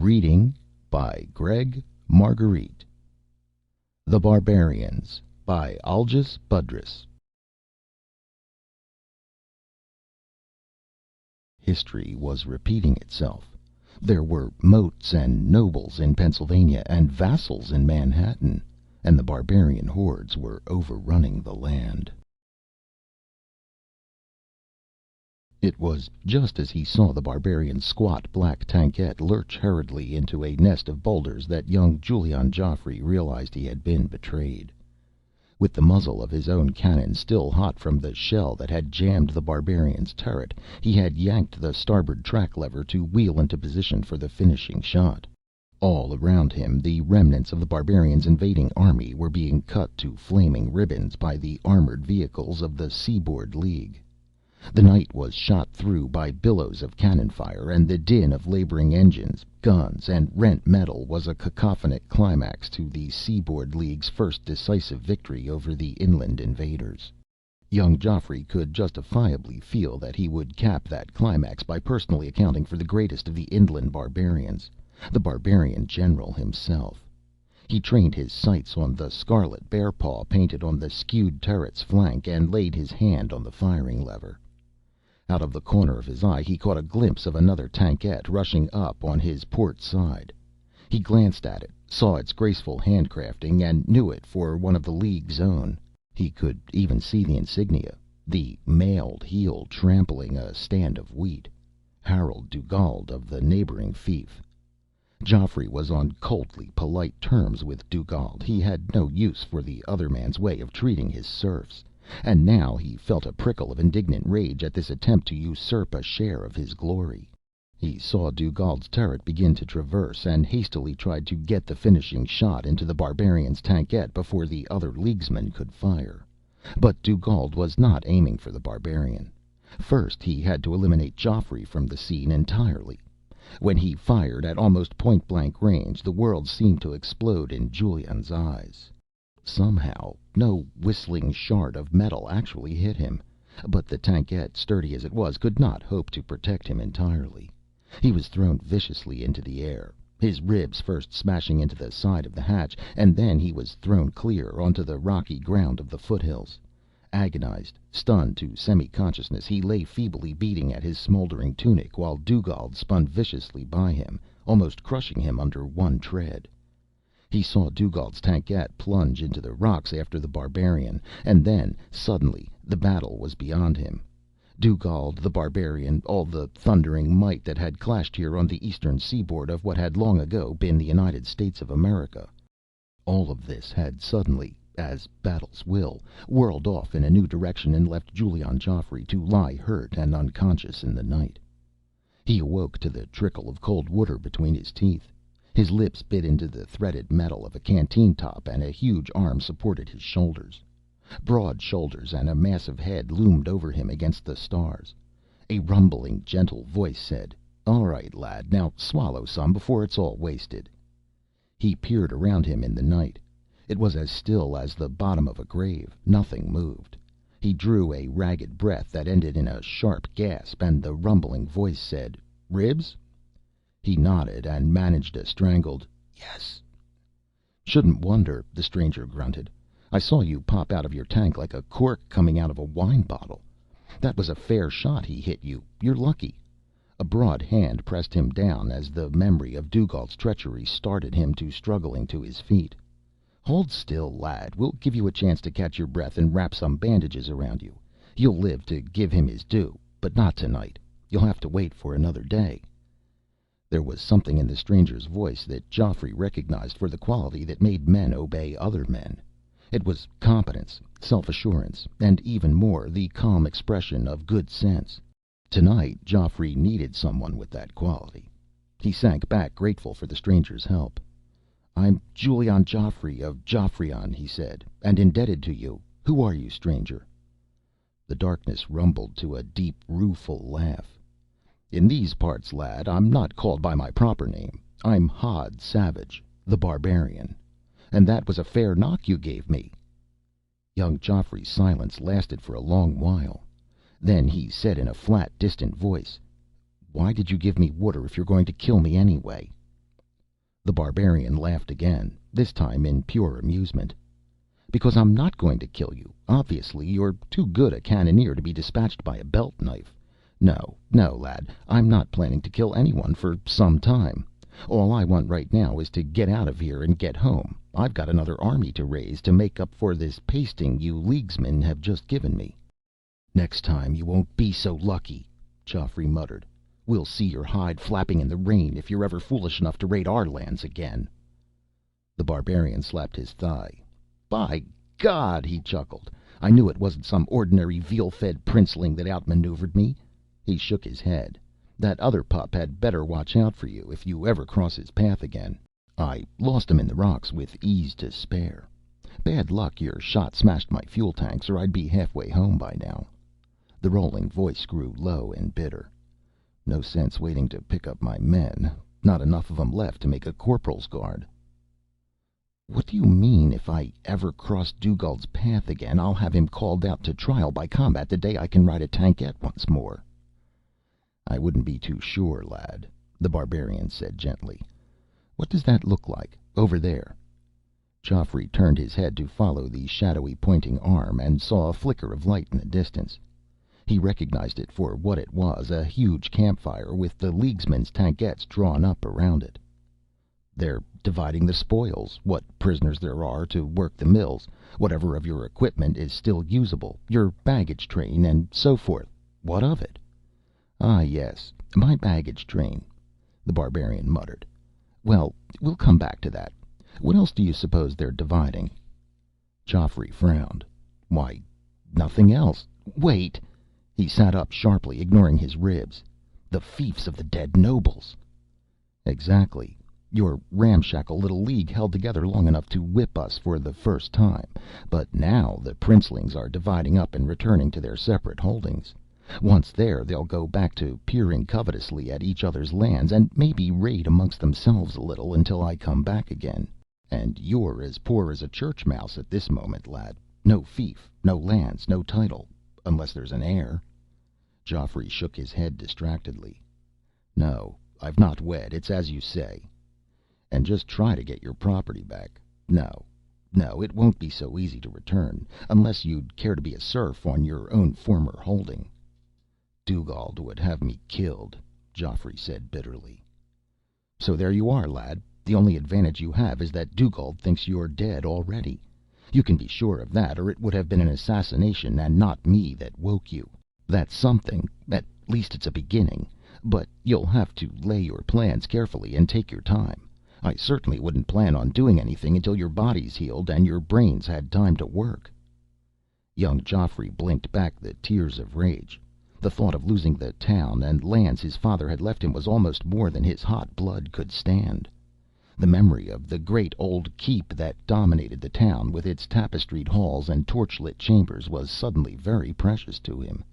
Reading by Greg Marguerite. The Barbarians by Algis Budrys. History was repeating itself. There were moats and nobles in Pennsylvania and vassals in Manhattan, and the barbarian hordes were overrunning the land. It was just as he saw the barbarian's squat black tankette lurch hurriedly into a nest of boulders that young Julian Joffrey realized he had been betrayed. With the muzzle of his own cannon still hot from the shell that had jammed the barbarian's turret, he had yanked the starboard track lever to wheel into position for the finishing shot. All around him, the remnants of the barbarian's invading army were being cut to flaming ribbons by the armored vehicles of the Seaboard League. The night was shot through by billows of cannon fire, and the din of laboring engines, guns, and rent metal was a cacophonic climax to the Seaboard League's first decisive victory over the inland invaders. Young Joffrey could justifiably feel that he would cap that climax by personally accounting for the greatest of the inland barbarians, the barbarian general himself. He trained his sights on the scarlet bear paw painted on the skewed turret's flank, and laid his hand on the firing lever. Out of the corner of his eye he caught a glimpse of another tankette rushing up on his port side. He glanced at it, saw its graceful handcrafting, and knew it for one of the League's own. He could even see the insignia, the mailed heel trampling a stand of wheat. Harold Dugald of the neighboring fief. Joffrey was on coldly polite terms with Dugald. He had no use for the other man's way of treating his serfs. And now he felt a prickle of indignant rage at this attempt to usurp a share of his glory. He saw Dugald's turret begin to traverse, and hastily tried to get the finishing shot into the barbarian's tankette before the other Leaguesmen could fire. But Dugald was not aiming for the barbarian. First he had to eliminate Joffrey from the scene entirely. When he fired at almost point-blank range, the world seemed to explode in Julian's eyes. Somehow, no whistling shard of metal actually hit him, but the tankette, sturdy as it was, could not hope to protect him entirely. He was thrown viciously into the air, his ribs first smashing into the side of the hatch, and then he was thrown clear onto the rocky ground of the foothills. Agonized, stunned to semi-consciousness, he lay feebly beating at his smoldering tunic while Dugald spun viciously by him, almost crushing him under one tread. He saw Dugald's tankette plunge into the rocks after the barbarian, and then, suddenly, the battle was beyond him. Dugald, the barbarian, all the thundering might that had clashed here on the eastern seaboard of what had long ago been the United States of America. All of this had suddenly, as battles will, whirled off in a new direction and left Julian Joffrey to lie hurt and unconscious in the night. He awoke to the trickle of cold water between his teeth. His lips bit into the threaded metal of a canteen top, and a huge arm supported his shoulders. Broad shoulders and a massive head loomed over him against the stars. A rumbling, gentle voice said, "All right, lad, now swallow some before it's all wasted." He peered around him in the night. It was as still as the bottom of a grave. Nothing moved. He drew a ragged breath that ended in a sharp gasp, and the rumbling voice said, "Ribs?" He nodded and managed a strangled "Yes." "Shouldn't wonder," the stranger grunted. "I saw you pop out of your tank like a cork coming out of a wine bottle. That was a fair shot he hit you. You're lucky." A broad hand pressed him down as the memory of Dugald's treachery started him to struggling to his feet. "Hold still, lad. We'll give you a chance to catch your breath and wrap some bandages around you. You'll live to give him his due, but not tonight. You'll have to wait for another day." There was something in the stranger's voice that Joffrey recognized for the quality that made men obey other men. It was competence, self-assurance, and even more, the calm expression of good sense. Tonight, Joffrey needed someone with that quality. He sank back, grateful for the stranger's help. "I'm Julian Joffrey of Joffrion," he said, "and indebted to you. Who are you, stranger?" The darkness rumbled to a deep, rueful laugh. "In these parts, lad, I'm not called by my proper name. I'm Hod Savage, the Barbarian. And that was a fair knock you gave me." Young Joffrey's silence lasted for a long while. Then he said in a flat, distant voice, "Why did you give me water if you're going to kill me anyway?" The barbarian laughed again, this time in pure amusement. "Because I'm not going to kill you. Obviously, you're too good a cannoneer to be dispatched by a belt knife. No, no, lad, I'm not planning to kill anyone for some time. All I want right now is to get out of here and get home. I've got another army to raise to make up for this pasting you Leaguesmen have just given me." "Next time you won't be so lucky," Geoffrey muttered. "We'll see your hide flapping in the rain if you're ever foolish enough to raid our lands again." The barbarian slapped his thigh. "By God," he chuckled, "I knew it wasn't some ordinary veal-fed princeling that outmaneuvered me." He shook his head. "That other pup had better watch out for you if you ever cross his path again. I lost him in the rocks with ease to spare. Bad luck your shot smashed my fuel tanks, or I'd be halfway home by now." The rolling voice grew low and bitter. "No sense waiting to pick up my men. Not enough of 'em left to make a corporal's guard." "What do you mean, if I ever cross Dugald's path again, I'll have him called out to trial by combat the day I can ride a tankette once more?" "I wouldn't be too sure, lad," the barbarian said gently. "What does that look like, over there?" Geoffrey turned his head to follow the shadowy pointing arm, and saw a flicker of light in the distance. He recognized it for what it was, a huge campfire with the Leaguesmen's tankettes drawn up around it. "They're dividing the spoils, what prisoners there are to work the mills, whatever of your equipment is still usable, your baggage train, and so forth. What of it?" "Ah, yes, my baggage train," the barbarian muttered. "Well, we'll come back to that. What else do you suppose they're dividing?" Geoffrey frowned. "Why, nothing else. Wait!" He sat up sharply, ignoring his ribs. "The fiefs of the dead nobles." "Exactly. Your ramshackle little league held together long enough to whip us for the first time, but now the princelings are dividing up and returning to their separate holdings. Once there, they'll go back to peering covetously at each other's lands, and maybe raid amongst themselves a little until I come back again. And you're as poor as a church mouse at this moment, lad. No fief, no lands, no title, unless there's an heir." Geoffrey shook his head distractedly. "No, I've not wed. It's as you say. And just try to get your property back. No, no, it won't be so easy to return, unless you'd care to be a serf on your own former holding." "Dugald would have me killed," Geoffrey said bitterly. "So there you are, lad. The only advantage you have is that Dugald thinks you're dead already. You can be sure of that, or it would have been an assassination and not me that woke you. That's something. At least it's a beginning. But you'll have to lay your plans carefully and take your time. I certainly wouldn't plan on doing anything until your body's healed and your brains had time to work." Young Geoffrey blinked back the tears of rage. The thought of losing the town and lands his father had left him was almost more than his hot blood could stand. The memory of the great old keep that dominated the town, with its tapestried halls and torchlit chambers, was suddenly very precious to him.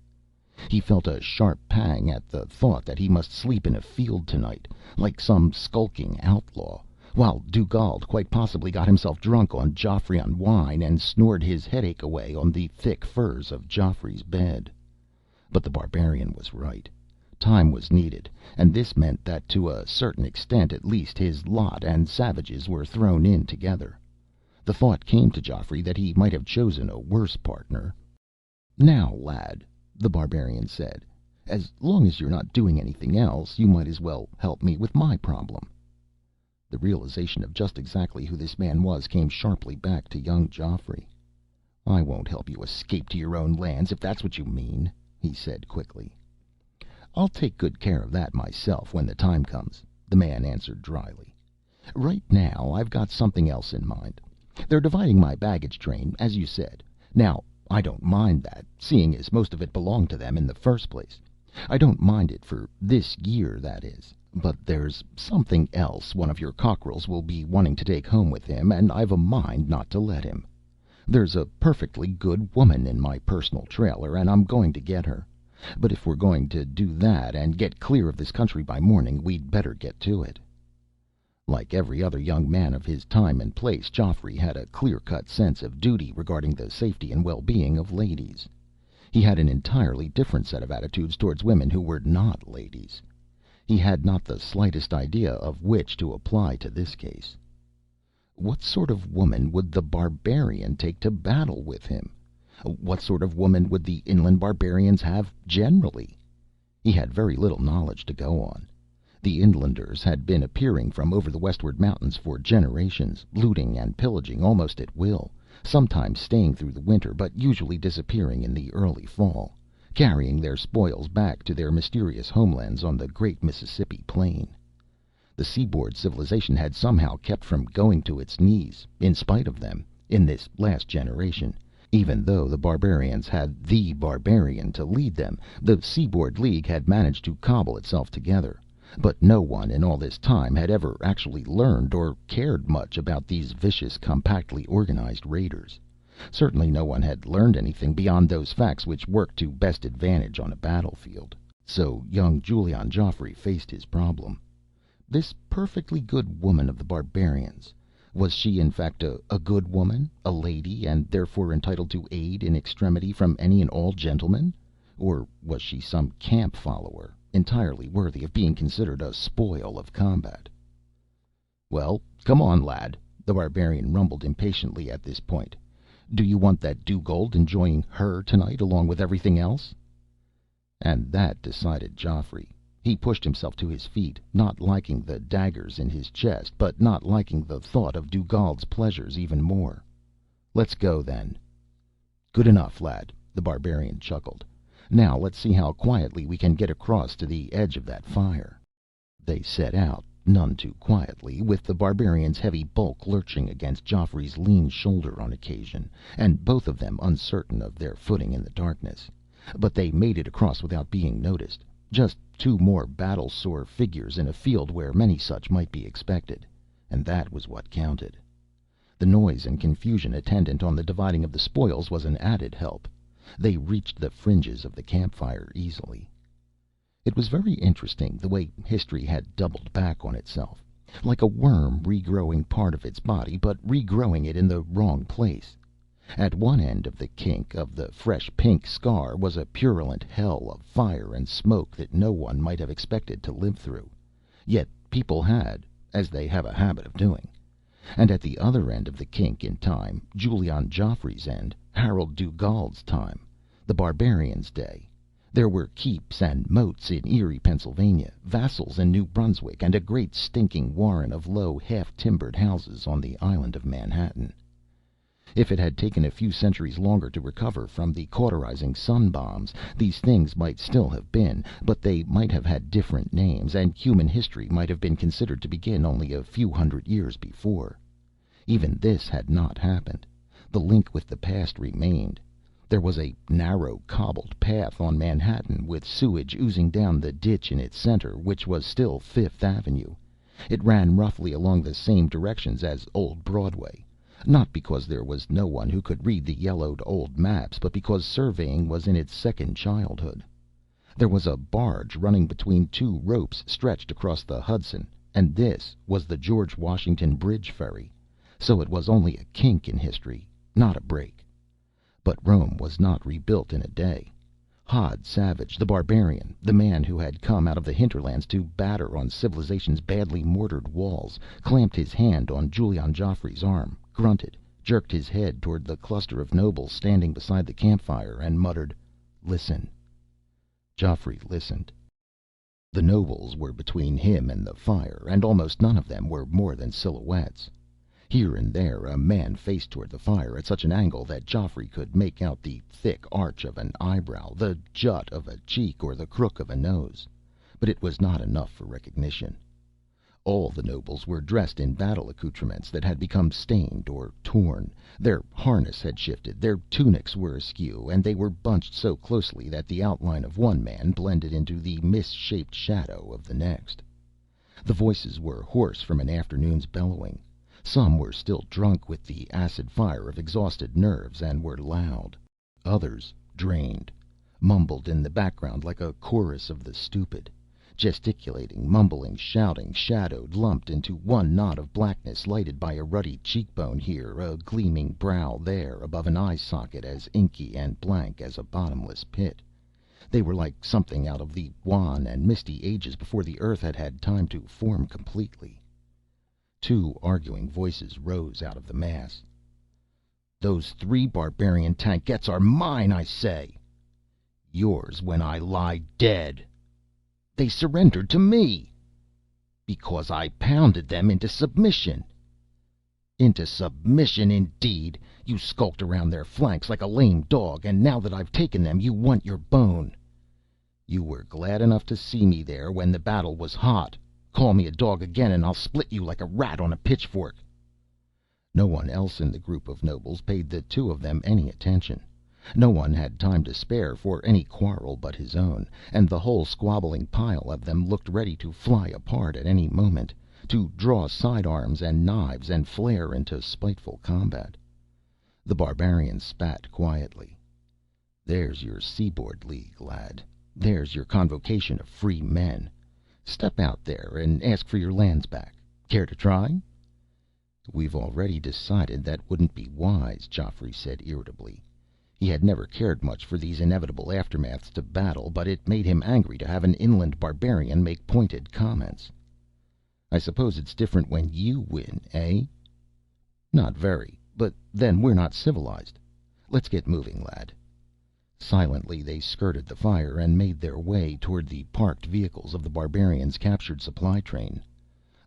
He felt a sharp pang at the thought that he must sleep in a field tonight, like some skulking outlaw, while Dugald quite possibly got himself drunk on Joffrion wine and snored his headache away on the thick furs of Joffrey's bed. But the barbarian was right. Time was needed, and this meant that to a certain extent at least his lot and Savage's were thrown in together. The thought came to Geoffrey that he might have chosen a worse partner. "Now, lad," the barbarian said, "as long as you're not doing anything else, you might as well help me with my problem." The realization of just exactly who this man was came sharply back to young Geoffrey. "I won't help you escape to your own lands, if that's what you mean," he said quickly. "I'll take good care of that myself when the time comes," the man answered dryly. "Right now I've got something else in mind. They're dividing my baggage train, as you said. Now, I don't mind that, seeing as most of it belonged to them in the first place. I don't mind it for this year, that is. But there's something else one of your cockerels will be wanting to take home with him, and I've a mind not to let him. There's a perfectly good woman in my personal trailer, and I'm going to get her. But if we're going to do that and get clear of this country by morning, we'd better get to it." Like every other young man of his time and place, Geoffrey had a clear-cut sense of duty regarding the safety and well-being of ladies. He had an entirely different set of attitudes towards women who were not ladies. He had not the slightest idea of which to apply to this case. What sort of woman would the barbarian take to battle with him? What sort of woman would the inland barbarians have generally? He had very little knowledge to go on. The inlanders had been appearing from over the westward mountains for generations, looting and pillaging almost at will, sometimes staying through the winter, but usually disappearing in the early fall, carrying their spoils back to their mysterious homelands on the great Mississippi plain. The seaboard civilization had somehow kept from going to its knees, in spite of them, in this last generation. Even though the barbarians had the barbarian to lead them, the Seaboard League had managed to cobble itself together. But no one in all this time had ever actually learned or cared much about these vicious, compactly organized raiders. Certainly no one had learned anything beyond those facts which worked to best advantage on a battlefield. So young Julian Joffrey faced his problem. This perfectly good woman of the barbarians, was she in fact a good woman, a lady, and therefore entitled to aid in extremity from any and all gentlemen? Or was she some camp follower, entirely worthy of being considered a spoil of combat? "Well, come on, lad," the barbarian rumbled impatiently at this point. "Do you want that Dugald enjoying her tonight along with everything else?" And that decided Joffrey. He pushed himself to his feet, not liking the daggers in his chest, but not liking the thought of Dugald's pleasures even more. "Let's go, then." "Good enough, lad," the barbarian chuckled. "Now let's see how quietly we can get across to the edge of that fire." They set out, none too quietly, with the barbarian's heavy bulk lurching against Joffrey's lean shoulder on occasion, and both of them uncertain of their footing in the darkness. But they made it across without being noticed. Just two more battle-sore figures in a field where many such might be expected, and that was what counted. The noise and confusion attendant on the dividing of the spoils was an added help. They reached the fringes of the campfire easily. It was very interesting, the way history had doubled back on itself, like a worm regrowing part of its body, but regrowing it in the wrong place. At one end of the kink of the fresh pink scar was a purulent hell of fire and smoke that no one might have expected to live through. Yet people had, as they have a habit of doing. And at the other end of the kink in time, Julian Joffrey's end, Harold Dugald's time, the barbarian's day, there were keeps and moats in Erie, Pennsylvania, vassals in New Brunswick, and a great stinking warren of low, half-timbered houses on the island of Manhattan. If it had taken a few centuries longer to recover from the cauterizing sun bombs, these things might still have been, but they might have had different names, and human history might have been considered to begin only a few hundred years before. Even this had not happened. The link with the past remained. There was a narrow, cobbled path on Manhattan, with sewage oozing down the ditch in its center, which was still Fifth Avenue. It ran roughly along the same directions as old Broadway. Not because there was no one who could read the yellowed old maps, but because surveying was in its second childhood. There was a barge running between two ropes stretched across the Hudson, and this was the George Washington Bridge ferry. So it was only a kink in history, not a break. But Rome was not rebuilt in a day. Hod Savage, the barbarian, the man who had come out of the hinterlands to batter on civilization's badly mortared walls, clamped his hand on Julian Joffrey's arm, grunted, jerked his head toward the cluster of nobles standing beside the campfire, and muttered, "Listen." Joffrey listened. The nobles were between him and the fire, and almost none of them were more than silhouettes. Here and there a man faced toward the fire at such an angle that Joffrey could make out the thick arch of an eyebrow, the jut of a cheek, or the crook of a nose. But it was not enough for recognition. All the nobles were dressed in battle accoutrements that had become stained or torn. Their harness had shifted, their tunics were askew, and they were bunched so closely that the outline of one man blended into the misshaped shadow of the next. The voices were hoarse from an afternoon's bellowing. Some were still drunk with the acid fire of exhausted nerves and were loud. Others, drained, mumbled in the background like a chorus of the stupid. Gesticulating, mumbling, shouting, shadowed, lumped into one knot of blackness lighted by a ruddy cheekbone here, a gleaming brow there, above an eye socket as inky and blank as a bottomless pit. They were like something out of the wan and misty ages before the Earth had had time to form completely. Two arguing voices rose out of the mass. "Those 3 barbarian tankettes are mine, I say!" "Yours when I lie dead." "They surrendered to me." "Because I pounded them into submission." "Into submission, indeed! You skulked around their flanks like a lame dog, and now that I've taken them you want your bone. You were glad enough to see me there when the battle was hot. Call me a dog again and I'll split you like a rat on a pitchfork." No one else in the group of nobles paid the two of them any attention. No one had time to spare for any quarrel but his own, and the whole squabbling pile of them looked ready to fly apart at any moment, to draw sidearms and knives and flare into spiteful combat. The barbarian spat quietly. "There's your Seaboard League, lad. There's your convocation of free men. Step out there and ask for your lands back. Care to try?" "We've already decided that wouldn't be wise," Geoffrey said irritably. He had never cared much for these inevitable aftermaths to battle, but it made him angry to have an inland barbarian make pointed comments. "I suppose it's different when you win, eh?" "Not very, but then we're not civilized. Let's get moving, lad." Silently they skirted the fire and made their way toward the parked vehicles of the barbarians' captured supply train.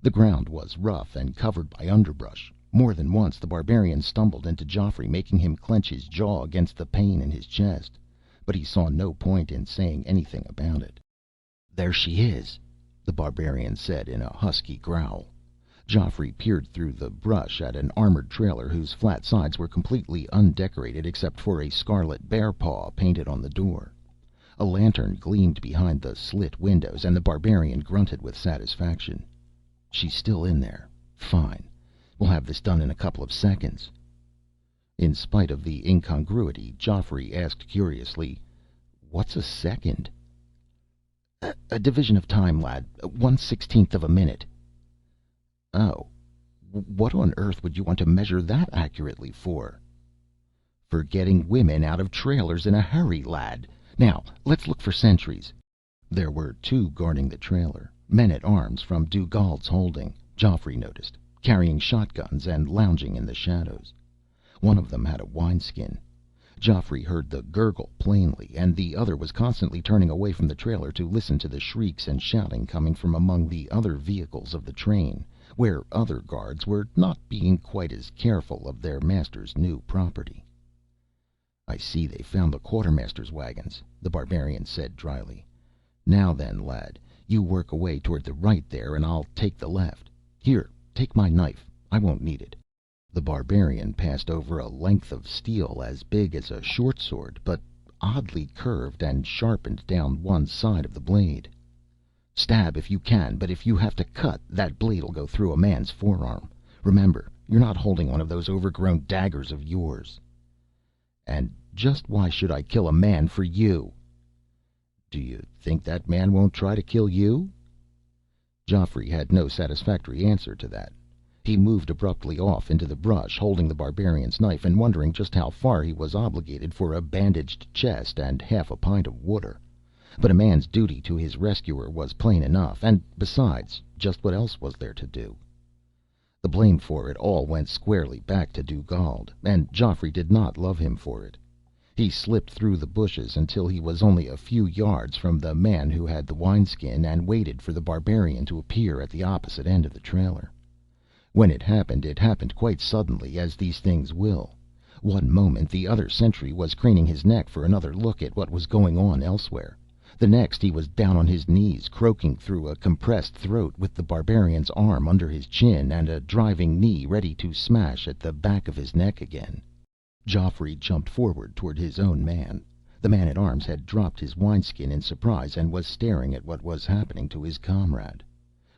The ground was rough and covered by underbrush. More than once the barbarian stumbled into Geoffrey, making him clench his jaw against the pain in his chest, but he saw no point in saying anything about it. "There she is," the barbarian said in a husky growl. Geoffrey peered through the brush at an armored trailer whose flat sides were completely undecorated except for a scarlet bear paw painted on the door. A lantern gleamed behind the slit windows, and the barbarian grunted with satisfaction. "She's still in there. Fine. We'll have this done in a couple of seconds." In spite of the incongruity, Geoffrey asked curiously, "What's a second?" A division of time, lad. 1/16 of a minute." "Oh. What on earth would you want to measure that accurately for?" "For getting women out of trailers in a hurry, lad. Now, let's look for sentries." There were 2 guarding the trailer, men at arms from Dugald's holding, Geoffrey noticed, carrying shotguns and lounging in the shadows. One of them had a wineskin. Geoffrey heard the gurgle plainly, and the other was constantly turning away from the trailer to listen to the shrieks and shouting coming from among the other vehicles of the train, where other guards were not being quite as careful of their master's new property. "I see they found the quartermaster's wagons," the barbarian said dryly. "Now then, lad, you work away toward the right there, and I'll take the left. Here, take my knife. I won't need it." The barbarian passed over a length of steel as big as a short sword, but oddly curved and sharpened down one side of the blade. "Stab if you can, but if you have to cut, that blade'll go through a man's forearm. Remember, you're not holding one of those overgrown daggers of yours." "And just why should I kill a man for you?" "Do you think that man won't try to kill you?" Geoffrey had no satisfactory answer to that. He moved abruptly off into the brush, holding the barbarian's knife and wondering just how far he was obligated for a bandaged chest and half a pint of water. But a man's duty to his rescuer was plain enough, and besides, just what else was there to do? The blame for it all went squarely back to Dugald, and Geoffrey did not love him for it. He slipped through the bushes until he was only a few yards from the man who had the wineskin, and waited for the barbarian to appear at the opposite end of the trailer. When it happened quite suddenly, as these things will. One moment the other sentry was craning his neck for another look at what was going on elsewhere. The next he was down on his knees, croaking through a compressed throat, with the barbarian's arm under his chin and a driving knee ready to smash at the back of his neck again. Geoffrey jumped forward toward his own man. The man at arms had dropped his wineskin in surprise and was staring at what was happening to his comrade.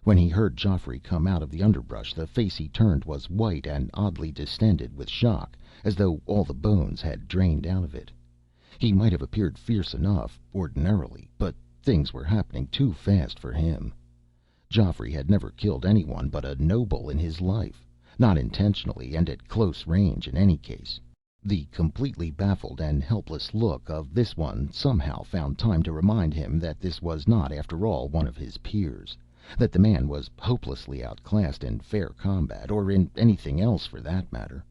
When he heard Geoffrey come out of the underbrush, the face he turned was white and oddly distended with shock, as though all the bones had drained out of it. He might have appeared fierce enough, ordinarily, but things were happening too fast for him. Geoffrey had never killed anyone but a noble in his life, not intentionally and at close range in any case. The completely baffled and helpless look of this one somehow found time to remind him that this was not, after all, one of his peers, that the man was hopelessly outclassed in fair combat, or in anything else for that matter.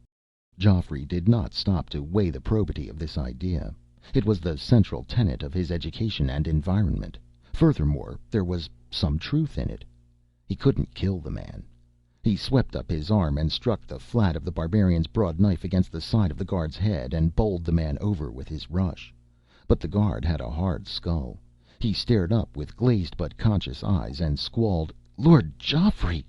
Geoffrey did not stop to weigh the probity of this idea. It was the central tenet of his education and environment. Furthermore, there was some truth in it. He couldn't kill the man. He swept up his arm and struck the flat of the barbarian's broad knife against the side of the guard's head and bowled the man over with his rush. But the guard had a hard skull. He stared up with glazed but conscious eyes and squalled, "Lord Geoffrey!"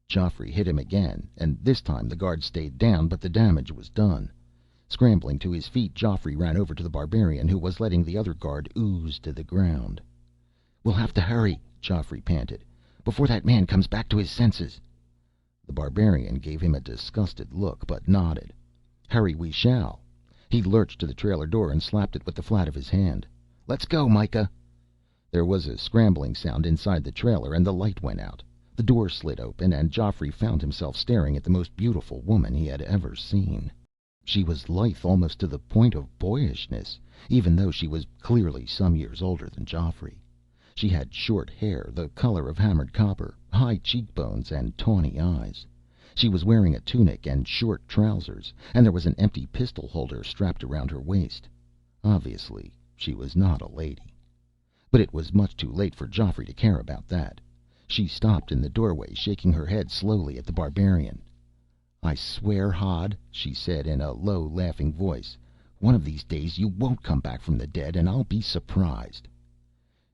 Geoffrey hit him again, and this time the guard stayed down, but the damage was done. Scrambling to his feet, Geoffrey ran over to the barbarian, who was letting the other guard ooze to the ground. "We'll have to hurry," Geoffrey panted, "before that man comes back to his senses." The barbarian gave him a disgusted look, but nodded. "Hurry we shall." He lurched to the trailer door and slapped it with the flat of his hand. "Let's go, Myka." There was a scrambling sound inside the trailer, and the light went out. The door slid open, and Geoffrey found himself staring at the most beautiful woman he had ever seen. She was lithe almost to the point of boyishness, even though she was clearly some years older than Geoffrey. She had short hair, the color of hammered copper, high cheekbones, and tawny eyes. She was wearing a tunic and short trousers, and there was an empty pistol holder strapped around her waist. Obviously, she was not a lady. But it was much too late for Geoffrey to care about that. She stopped in the doorway, shaking her head slowly at the barbarian. "I swear, Hod," she said in a low, laughing voice, "one of these days you won't come back from the dead, and I'll be surprised."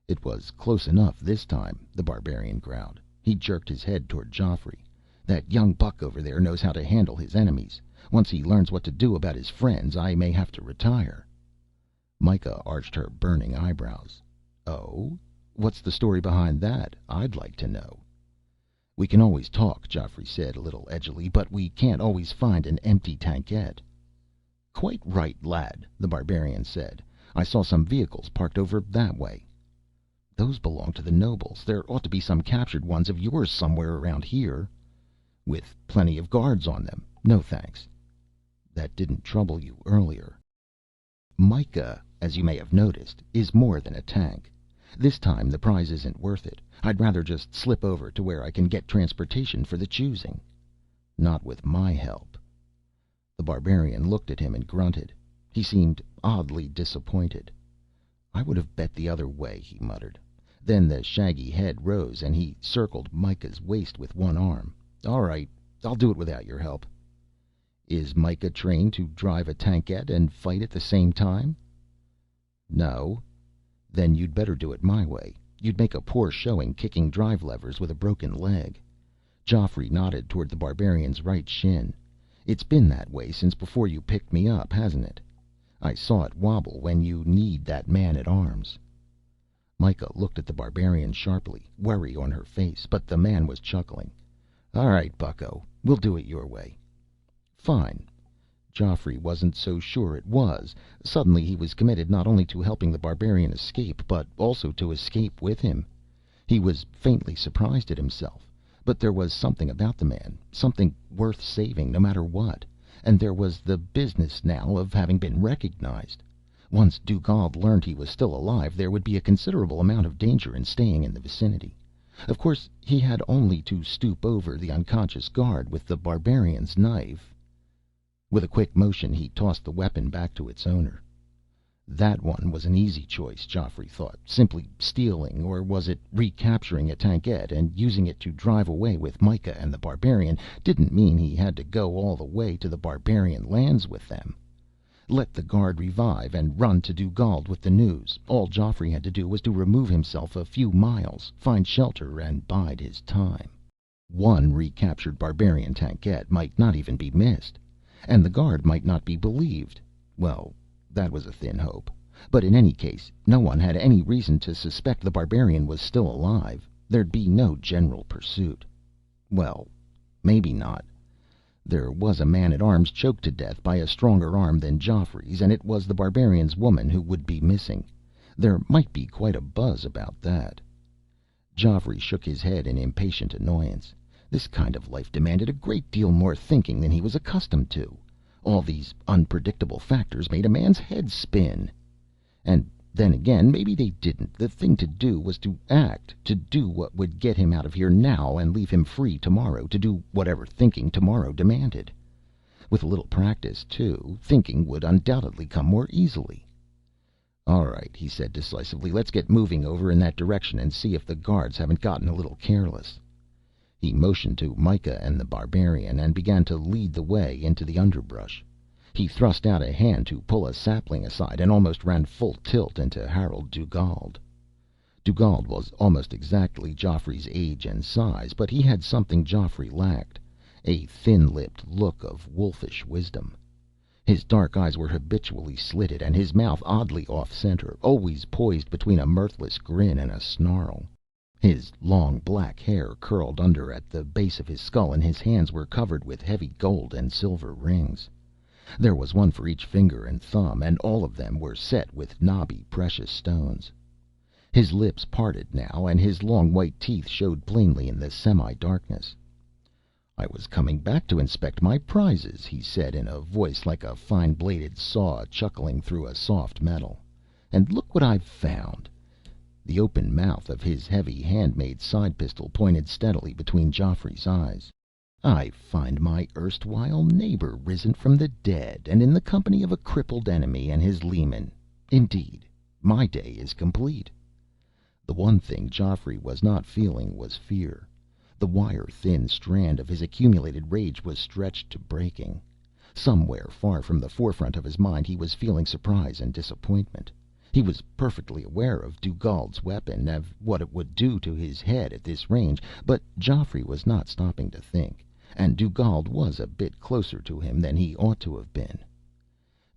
"It was close enough this time," the barbarian growled. He jerked his head toward Geoffrey. "That young buck over there knows how to handle his enemies. Once he learns what to do about his friends, I may have to retire." Myka arched her burning eyebrows. "Oh? What's the story behind that, I'd like to know?" "We can always talk," Geoffrey said a little edgily, "but we can't always find an empty tankette." "Quite right, lad," the barbarian said. "I saw some vehicles parked over that way." "Those belong to the nobles. There ought to be some captured ones of yours somewhere around here." "With plenty of guards on them. No thanks." "That didn't trouble you earlier." "Myka, as you may have noticed, is more than a tank. This time the prize isn't worth it. I'd rather just slip over to where I can get transportation for the choosing." "Not with my help." The barbarian looked at him and grunted. He seemed oddly disappointed. "I would have bet the other way," he muttered. Then the shaggy head rose and he circled Myka's waist with one arm. "All right, I'll do it without your help." "Is Myka trained to drive a tankette and fight at the same time?" "No." "Then you'd better do it my way. You'd make a poor showing kicking drive levers with a broken leg." Geoffrey nodded toward the barbarian's right shin. "It's been that way since before you picked me up, hasn't it? I saw it wobble when you kneed that man at arms." Myka looked at the barbarian sharply, worry on her face, but the man was chuckling. "All right, bucko, we'll do it your way." "Fine." Geoffrey wasn't so sure it was. Suddenly he was committed not only to helping the barbarian escape, but also to escape with him. He was faintly surprised at himself. But there was something about the man, something worth saving no matter what. And there was the business now of having been recognized. Once Dugald learned he was still alive, there would be a considerable amount of danger in staying in the vicinity. Of course, he had only to stoop over the unconscious guard with the barbarian's knife. With a quick motion, he tossed the weapon back to its owner. That one was an easy choice, Geoffrey thought. Simply stealing, or was it recapturing a tankette and using it to drive away with Myka and the barbarian, didn't mean he had to go all the way to the barbarian lands with them. Let the guard revive and run to Dugald with the news. All Geoffrey had to do was to remove himself a few miles, find shelter, and bide his time. One recaptured barbarian tankette might not even be missed. And the guard might not be believed. Well, that was a thin hope. But in any case, no one had any reason to suspect the barbarian was still alive. There'd be no general pursuit. Well, maybe not. There was a man-at-arms choked to death by a stronger arm than Geoffrey's, and it was the barbarian's woman who would be missing. There might be quite a buzz about that. Geoffrey shook his head in impatient annoyance. This kind of life demanded a great deal more thinking than he was accustomed to. All these unpredictable factors made a man's head spin. And then again, maybe they didn't. The thing to do was to act, to do what would get him out of here now and leave him free tomorrow to do whatever thinking tomorrow demanded. With a little practice, too, thinking would undoubtedly come more easily. "All right," he said decisively. "Let's get moving over in that direction and see if the guards haven't gotten a little careless." He motioned to Myka and the Barbarian and began to lead the way into the underbrush. He thrust out a hand to pull a sapling aside and almost ran full tilt into Harold Dugald. Dugald was almost exactly Joffrey's age and size, but he had something Joffrey lacked, a thin-lipped look of wolfish wisdom. His dark eyes were habitually slitted and his mouth oddly off-center, always poised between a mirthless grin and a snarl. His long black hair curled under at the base of his skull and his hands were covered with heavy gold and silver rings. There was one for each finger and thumb, and all of them were set with knobby precious stones. His lips parted now, and his long white teeth showed plainly in the semi-darkness. "I was coming back to inspect my prizes," he said in a voice like a fine-bladed saw chuckling through a soft metal. "And look what I've found." The open mouth of his heavy hand-made side pistol pointed steadily between Joffrey's eyes. "I find my erstwhile neighbor risen from the dead, and in the company of a crippled enemy and his leman. Indeed, my day is complete." The one thing Joffrey was not feeling was fear. The wire-thin strand of his accumulated rage was stretched to breaking. Somewhere far from the forefront of his mind he was feeling surprise and disappointment. He was perfectly aware of Dugald's weapon, of what it would do to his head at this range, but Joffrey was not stopping to think, and Dugald was a bit closer to him than he ought to have been.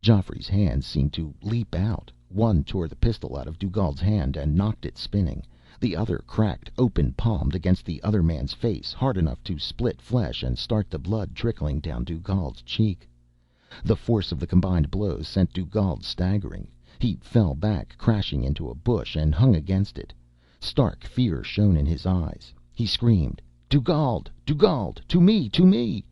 Joffrey's hands seemed to leap out. One tore the pistol out of Dugald's hand and knocked it spinning. The other cracked, open-palmed, against the other man's face, hard enough to split flesh and start the blood trickling down Dugald's cheek. The force of the combined blows sent Dugald staggering. He fell back, crashing into a bush, and hung against it. Stark fear shone in his eyes. He screamed, "Dugald! Dugald! To me! To me!"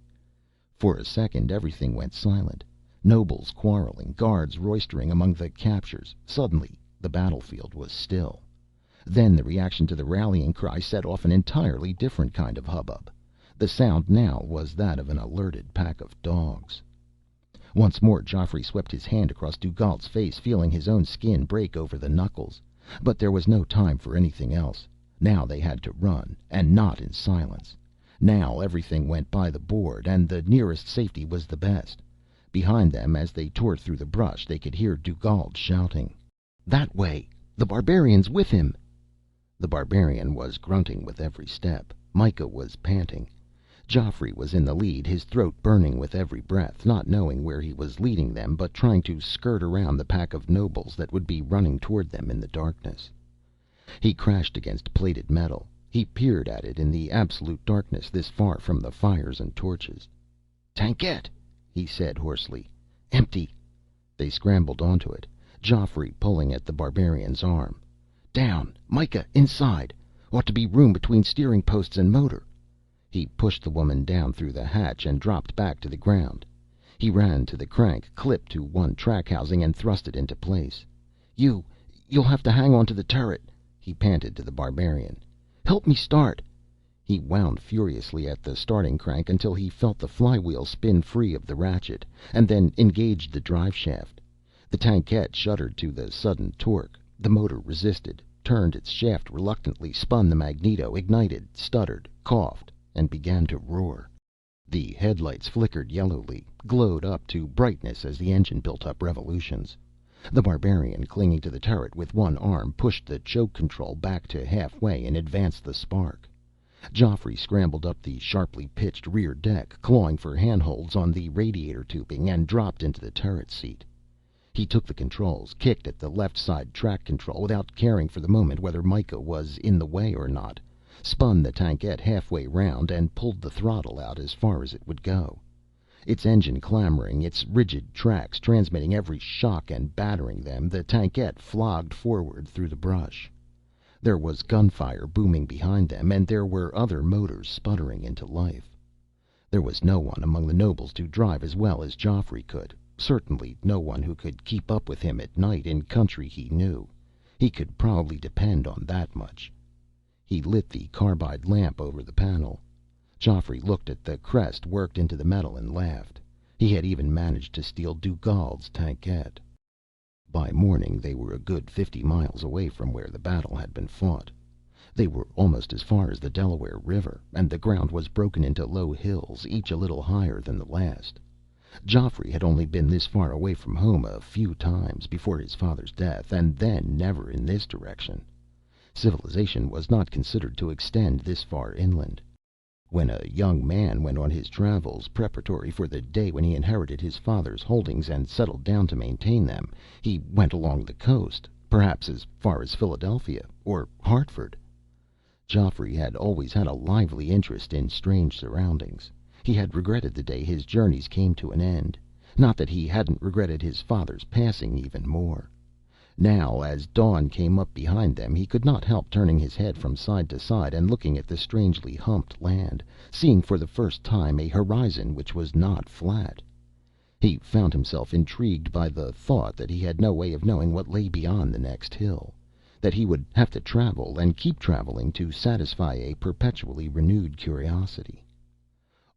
For a second everything went silent. Nobles quarreling, guards roistering among the captures. Suddenly the battlefield was still. Then the reaction to the rallying cry set off an entirely different kind of hubbub. The sound now was that of an alerted pack of dogs. Once more Joffrey swept his hand across Dugald's face, feeling his own skin break over the knuckles. But there was no time for anything else. Now they had to run, and not in silence. Now everything went by the board, and the nearest safety was the best. Behind them, as they tore through the brush, they could hear Dugald shouting, "That way! The Barbarians with him!" The Barbarian was grunting with every step. Myka was panting. Joffrey was in the lead, his throat burning with every breath, not knowing where he was leading them, but trying to skirt around the pack of nobles that would be running toward them in the darkness. He crashed against plated metal. He peered at it in the absolute darkness this far from the fires and torches. "Tankette!" he said hoarsely. "Empty!" They scrambled onto it, Joffrey pulling at the Barbarian's arm. "Down! Myka, inside! Ought to be room between steering posts and motor." He pushed the woman down through the hatch and dropped back to the ground. He ran to the crank clipped to one track housing and thrust it into place. You'll have to hang on to the turret," he panted to the Barbarian. "Help me start." He wound furiously at the starting crank until he felt the flywheel spin free of the ratchet, and then engaged the drive shaft. The tankette shuddered to the sudden torque. The motor resisted, turned its shaft reluctantly, spun the magneto, ignited, stuttered, coughed, and began to roar. The headlights flickered yellowly, glowed up to brightness as the engine built up revolutions. The Barbarian, clinging to the turret with one arm, pushed the choke control back to halfway and advanced the spark. Joffrey scrambled up the sharply pitched rear deck, clawing for handholds on the radiator tubing, and dropped into the turret seat. He took the controls, kicked at the left side track control without caring for the moment whether Myka was in the way or not, spun the tankette halfway round, and pulled the throttle out as far as it would go. Its engine clamoring, its rigid tracks transmitting every shock and battering them, the tankette flogged forward through the brush. There was gunfire booming behind them, and there were other motors sputtering into life. There was no one among the nobles to drive as well as Joffrey could, certainly no one who could keep up with him at night in country he knew. He could probably depend on that much. He lit the carbide lamp over the panel. Joffrey looked at the crest worked into the metal and laughed. He had even managed to steal Dugald's tankette. By morning they were a good 50 miles away from where the battle had been fought. They were almost as far as the Delaware River, and the ground was broken into low hills, each a little higher than the last. Joffrey had only been this far away from home a few times before his father's death, and then never in this direction. Civilization was not considered to extend this far inland. When a young man went on his travels, preparatory for the day when he inherited his father's holdings and settled down to maintain them, he went along the coast, perhaps as far as Philadelphia or Hartford. Joffrey had always had a lively interest in strange surroundings. He had regretted the day his journeys came to an end. Not that he hadn't regretted his father's passing even more. Now, as dawn came up behind them, he could not help turning his head from side to side and looking at the strangely humped land, seeing for the first time a horizon which was not flat. He found himself intrigued by the thought that he had no way of knowing what lay beyond the next hill, that he would have to travel and keep traveling to satisfy a perpetually renewed curiosity.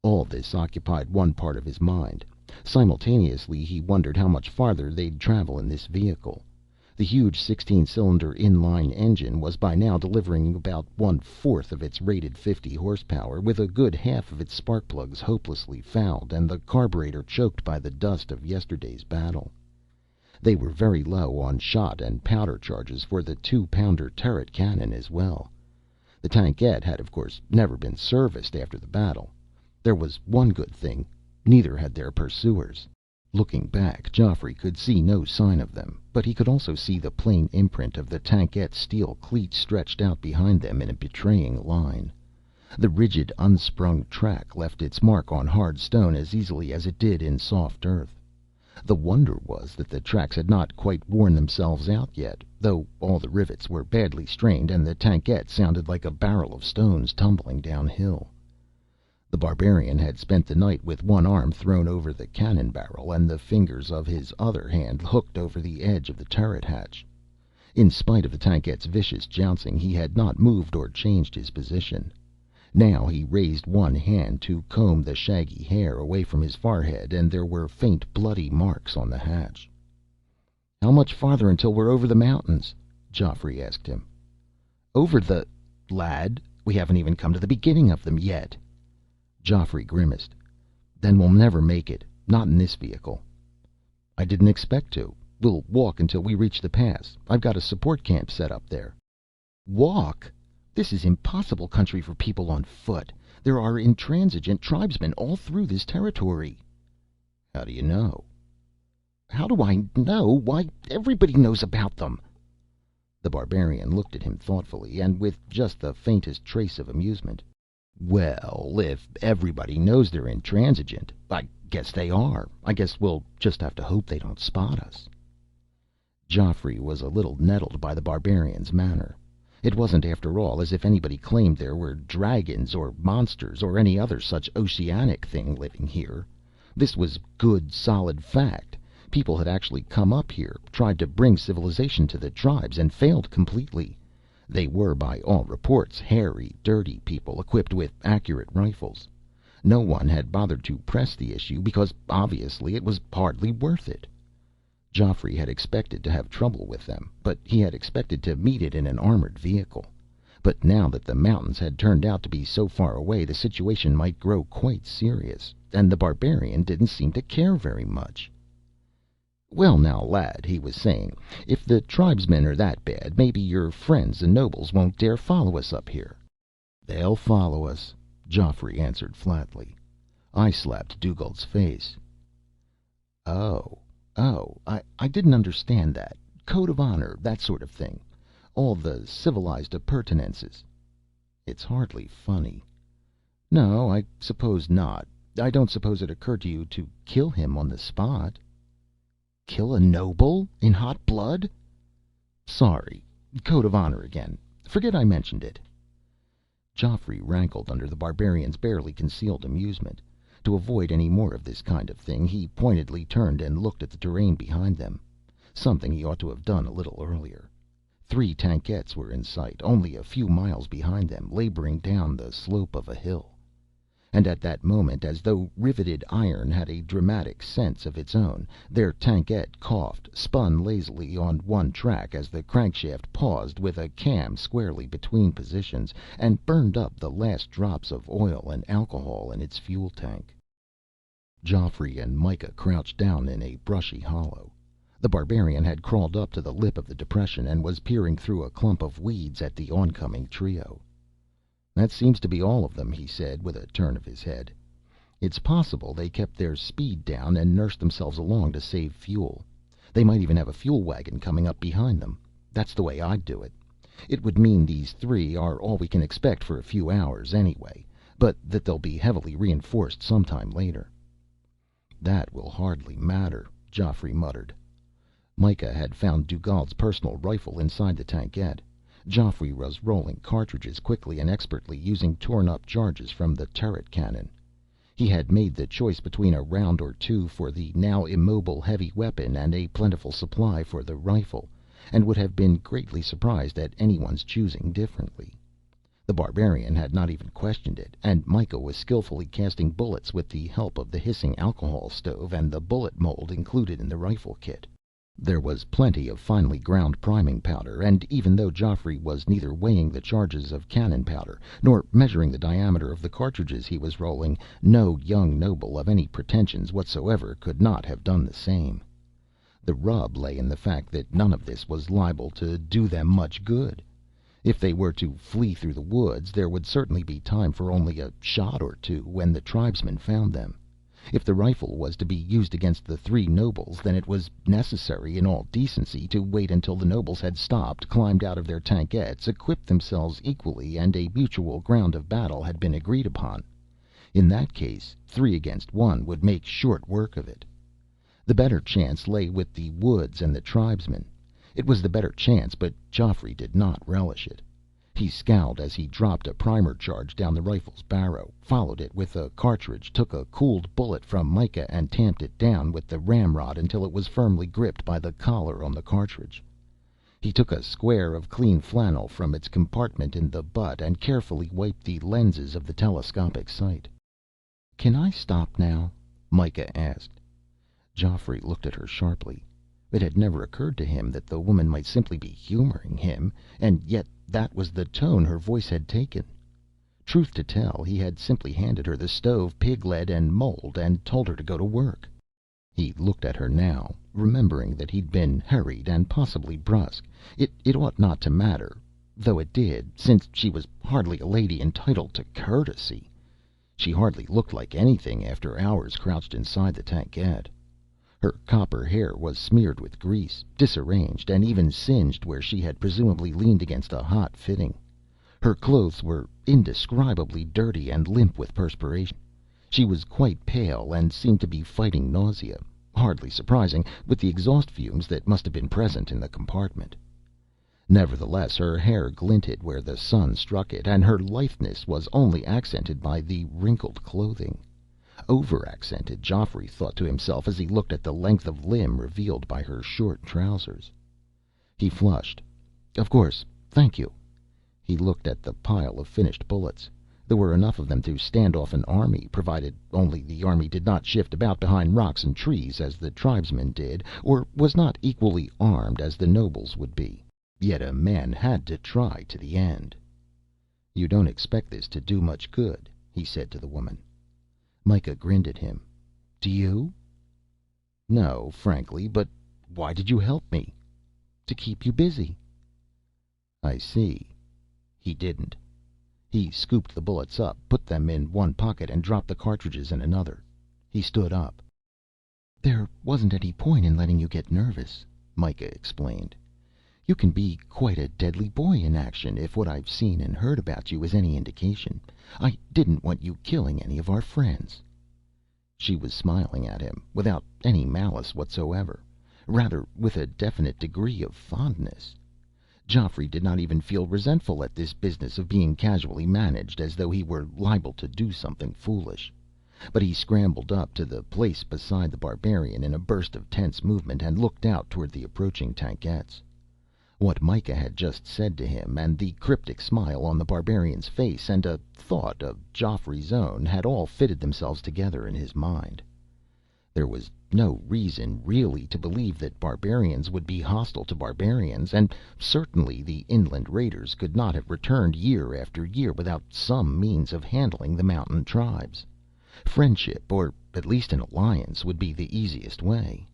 All this occupied one part of his mind. Simultaneously, he wondered how much farther they'd travel in this vehicle. The huge 16-cylinder inline engine was by now delivering about 1/4 of its rated 50 horsepower, with a good half of its spark plugs hopelessly fouled and the carburetor choked by the dust of yesterday's battle. They were very low on shot and powder charges for the 2-pounder turret cannon as well. The tankette had, of course, never been serviced after the battle. There was one good thing: neither had their pursuers. Looking back, Joffrey could see no sign of them, but he could also see the plain imprint of the tankette's steel cleats stretched out behind them in a betraying line. The rigid, unsprung track left its mark on hard stone as easily as it did in soft earth. The wonder was that the tracks had not quite worn themselves out yet, though all the rivets were badly strained and the tankette sounded like a barrel of stones tumbling downhill. The barbarian had spent the night with one arm thrown over the cannon barrel and the fingers of his other hand hooked over the edge of the turret hatch. In spite of the tankette's vicious jouncing, he had not moved or changed his position. Now he raised one hand to comb the shaggy hair away from his forehead, and there were faint bloody marks on the hatch. "How much farther until we're over the mountains?" Joffrey asked him. "Over the... lad, we haven't even come to the beginning of them yet." Joffrey grimaced. "Then we'll never make it. Not in this vehicle." "I didn't expect to. We'll walk until we reach the pass. I've got a support camp set up there." "Walk? This is impossible country for people on foot. There are intransigent tribesmen all through this territory." "How do you know?" "How do I know? Why, everybody knows about them." The barbarian looked at him thoughtfully, and with just the faintest trace of amusement. "Well, if everybody knows they're intransigent, I guess they are. I guess we'll just have to hope they don't spot us." Joffrey was a little nettled by the barbarian's manner. It wasn't, after all, as if anybody claimed there were dragons or monsters or any other such oceanic thing living here. This was good, solid fact. People had actually come up here, tried to bring civilization to the tribes, and failed completely. They were, by all reports, hairy, dirty people equipped with accurate rifles. No one had bothered to press the issue because, obviously, it was hardly worth it. Joffrey had expected to have trouble with them, but he had expected to meet it in an armored vehicle. But now that the mountains had turned out to be so far away, the situation might grow quite serious, and the barbarian didn't seem to care very much. "Well now, lad," he was saying, "if the tribesmen are that bad, maybe your friends the nobles won't dare follow us up here." "They'll follow us," Joffrey answered flatly. I slapped Dugald's face. "Oh. I didn't understand that. Code of honor, that sort of thing. All the civilized appurtenances." "It's hardly funny." "No, I suppose not. I don't suppose it occurred to you to kill him on the spot." "Kill a noble? In hot blood?" "Sorry. Code of honor again. Forget I mentioned it." Joffrey rankled under the barbarian's barely concealed amusement. To avoid any more of this kind of thing, he pointedly turned and looked at the terrain behind them, something he ought to have done a little earlier. 3 tankettes were in sight, only a few miles behind them, laboring down the slope of a hill. And at that moment, as though riveted iron had a dramatic sense of its own, their tankette coughed, spun lazily on one track as the crankshaft paused with a cam squarely between positions, and burned up the last drops of oil and alcohol in its fuel tank. Joffrey and Myka crouched down in a brushy hollow. The barbarian had crawled up to the lip of the depression and was peering through a clump of weeds at the oncoming trio. "That seems to be all of them," he said, with a turn of his head. "It's possible they kept their speed down and nursed themselves along to save fuel. They might even have a fuel wagon coming up behind them. That's the way I'd do it. It would mean these 3 are all we can expect for a few hours, anyway, but that they'll be heavily reinforced sometime later." "That will hardly matter," Joffrey muttered. Myka had found Dugald's personal rifle inside the tankette. Joffrey was rolling cartridges quickly and expertly, using torn-up charges from the turret cannon. He had made the choice between a round or 2 for the now immobile heavy weapon and a plentiful supply for the rifle, and would have been greatly surprised at anyone's choosing differently. The barbarian had not even questioned it, and Myka was skillfully casting bullets with the help of the hissing alcohol stove and the bullet mold included in the rifle kit. There was plenty of finely ground priming powder, and even though Joffrey was neither weighing the charges of cannon powder nor measuring the diameter of the cartridges he was rolling, no young noble of any pretensions whatsoever could not have done the same. The rub lay in the fact that none of this was liable to do them much good. If they were to flee through the woods, there would certainly be time for only a shot or 2 when the tribesmen found them. If the rifle was to be used against the 3 nobles, then it was necessary, in all decency, to wait until the nobles had stopped, climbed out of their tankettes, equipped themselves equally, and a mutual ground of battle had been agreed upon. In that case, 3 against 1 would make short work of it. The better chance lay with the woods and the tribesmen. It was the better chance, but Joffrey did not relish it. He scowled as he dropped a primer charge down the rifle's barrel, followed it with a cartridge, took a cooled bullet from Myka and tamped it down with the ramrod until it was firmly gripped by the collar on the cartridge. He took a square of clean flannel from its compartment in the butt and carefully wiped the lenses of the telescopic sight. "Can I stop now?" Myka asked. Joffrey looked at her sharply. It had never occurred to him that the woman might simply be humoring him, and yet that was the tone her voice had taken. Truth to tell, he had simply handed her the stove, pig lead, and mold, and told her to go to work. He looked at her now, remembering that he'd been hurried and possibly brusque. It ought not to matter, though it did, since she was hardly a lady entitled to courtesy. She hardly looked like anything after hours crouched inside the tankette. Her copper hair was smeared with grease, disarranged, and even singed where she had presumably leaned against a hot fitting. Her clothes were indescribably dirty and limp with perspiration. She was quite pale and seemed to be fighting nausea, hardly surprising, with the exhaust fumes that must have been present in the compartment. Nevertheless, her hair glinted where the sun struck it, and her litheness was only accented by the wrinkled clothing. Over-accented, Joffrey thought to himself as he looked at the length of limb revealed by her short trousers. He flushed. "Of course. Thank you." He looked at the pile of finished bullets. There were enough of them to stand off an army, provided only the army did not shift about behind rocks and trees as the tribesmen did, or was not equally armed as the nobles would be. Yet a man had to try to the end. "You don't expect this to do much good," he said to the woman. Myka grinned at him. "Do you?" "No, frankly. But why did you help me?" "To keep you busy." "I see." He didn't. He scooped the bullets up, put them in one pocket, and dropped the cartridges in another. He stood up. "There wasn't any point in letting you get nervous," Myka explained. "You can be quite a deadly boy in action, if what I've seen and heard about you is any indication. I didn't want you killing any of our friends." She was smiling at him, without any malice whatsoever, rather with a definite degree of fondness. Joffrey did not even feel resentful at this business of being casually managed, as though he were liable to do something foolish. But he scrambled up to the place beside the barbarian in a burst of tense movement and looked out toward the approaching tankettes. What Myka had just said to him, and the cryptic smile on the barbarian's face, and a thought of Geoffrey's own, had all fitted themselves together in his mind. There was no reason really to believe that barbarians would be hostile to barbarians, and certainly the inland raiders could not have returned year after year without some means of handling the mountain tribes. Friendship, or at least an alliance, would be the easiest way.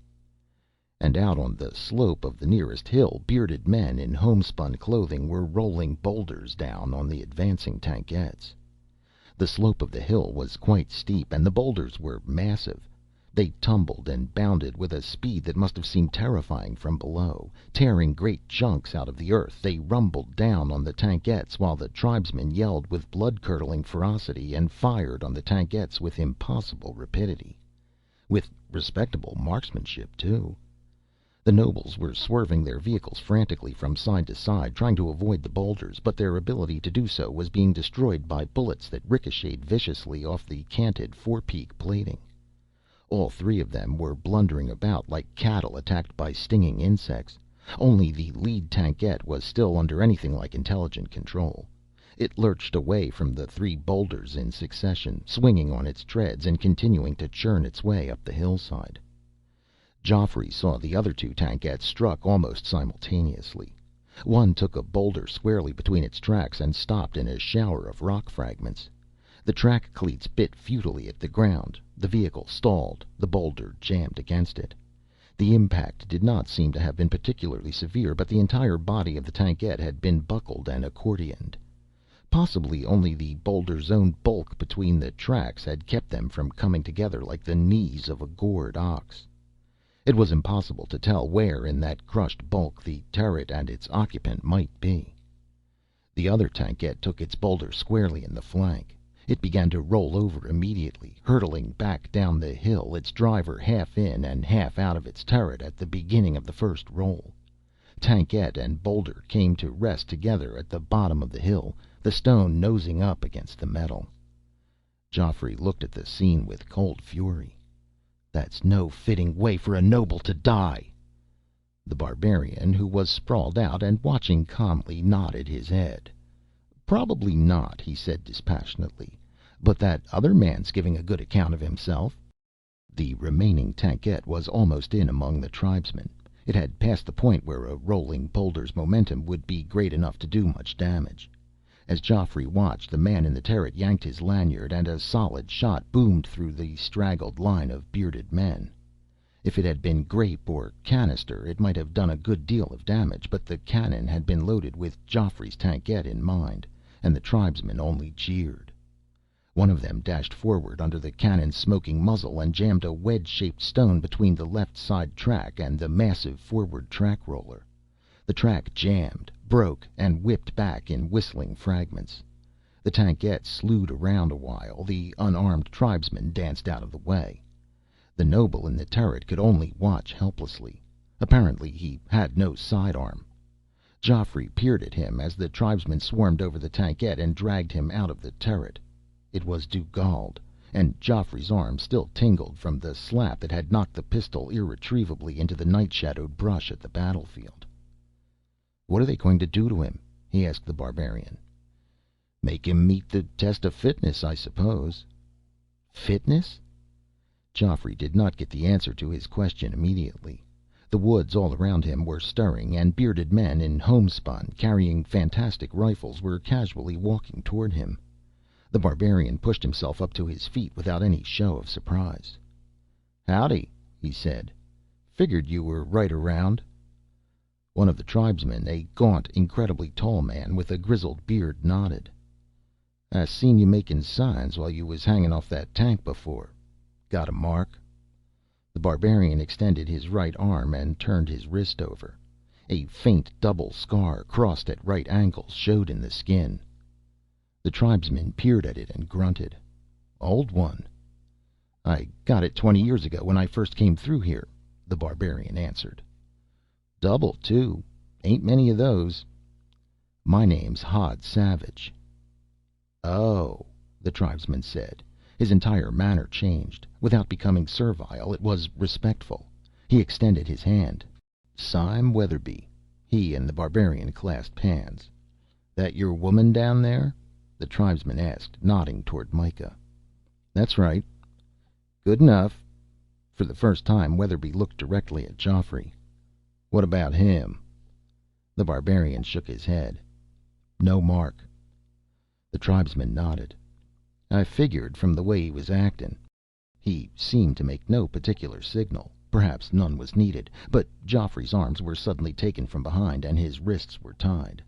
And out on the slope of the nearest hill, bearded men in homespun clothing were rolling boulders down on the advancing tankettes. The slope of the hill was quite steep, and the boulders were massive. They tumbled and bounded with a speed that must have seemed terrifying from below. Tearing great chunks out of the earth, they rumbled down on the tankettes, while the tribesmen yelled with blood-curdling ferocity and fired on the tankettes with impossible rapidity. With respectable marksmanship, too. The nobles were swerving their vehicles frantically from side to side, trying to avoid the boulders, but their ability to do so was being destroyed by bullets that ricocheted viciously off the canted forepeak plating. All three of them were blundering about like cattle attacked by stinging insects. Only the lead tankette was still under anything like intelligent control. It lurched away from the three boulders in succession, swinging on its treads and continuing to churn its way up the hillside. Geoffrey saw the other two tankettes struck almost simultaneously. One took a boulder squarely between its tracks and stopped in a shower of rock fragments. The track cleats bit futilely at the ground. The vehicle stalled. The boulder jammed against it. The impact did not seem to have been particularly severe, but the entire body of the tankette had been buckled and accordioned. Possibly only the boulder's own bulk between the tracks had kept them from coming together like the knees of a gored ox. It was impossible to tell where in that crushed bulk the turret and its occupant might be. The other tankette took its boulder squarely in the flank. It began to roll over immediately, hurtling back down the hill, its driver half in and half out of its turret at the beginning of the first roll. Tankette and boulder came to rest together at the bottom of the hill, the stone nosing up against the metal. Geoffrey looked at the scene with cold fury. "That's no fitting way for a noble to die." The barbarian, who was sprawled out and watching calmly, nodded his head. "Probably not," he said dispassionately, "but that other man's giving a good account of himself." The remaining tankette was almost in among the tribesmen. It had passed the point where a rolling boulder's momentum would be great enough to do much damage. As Geoffrey watched, the man in the turret yanked his lanyard, and a solid shot boomed through the straggled line of bearded men. If it had been grape or canister, it might have done a good deal of damage, but the cannon had been loaded with Geoffrey's tankette in mind, and the tribesmen only jeered. One of them dashed forward under the cannon's smoking muzzle and jammed a wedge-shaped stone between the left side track and the massive forward track roller. The track jammed, broke, and whipped back in whistling fragments. The tankette slewed around a while. The unarmed tribesmen danced out of the way. The noble in the turret could only watch helplessly. Apparently he had no sidearm. Geoffrey peered at him as the tribesmen swarmed over the tankette and dragged him out of the turret. It was Dugald, and Geoffrey's arm still tingled from the slap that had knocked the pistol irretrievably into the night-shadowed brush at the battlefield. "What are they going to do to him?" he asked the barbarian. "Make him meet the test of fitness, I suppose." "Fitness?" Geoffrey did not get the answer to his question immediately. The woods all around him were stirring, and bearded men in homespun, carrying fantastic rifles, were casually walking toward him. The barbarian pushed himself up to his feet without any show of surprise. "Howdy," he said. "Figured you were right around." One of the tribesmen, a gaunt, incredibly tall man with a grizzled beard, nodded. "I seen you making signs while you was hanging off that tank before. Got a mark?" The barbarian extended his right arm and turned his wrist over. A faint double scar, crossed at right angles, showed in the skin. The tribesman peered at it and grunted. "Old one." "I got it 20 years ago when I first came through here," the barbarian answered. "Double, too. Ain't many of those." "My name's Hod Savage." "Oh," the tribesman said. His entire manner changed. Without becoming servile, it was respectful. He extended his hand. "Sime Weatherby." He and the barbarian clasped hands. "That your woman down there?" the tribesman asked, nodding toward Myka. "That's right." "Good enough." For the first time, Weatherby looked directly at Geoffrey. "What about him?" The barbarian shook his head. "No mark." The tribesman nodded. "I figured from the way he was actin'." He seemed to make no particular signal. Perhaps none was needed, but Geoffrey's arms were suddenly taken from behind and his wrists were tied.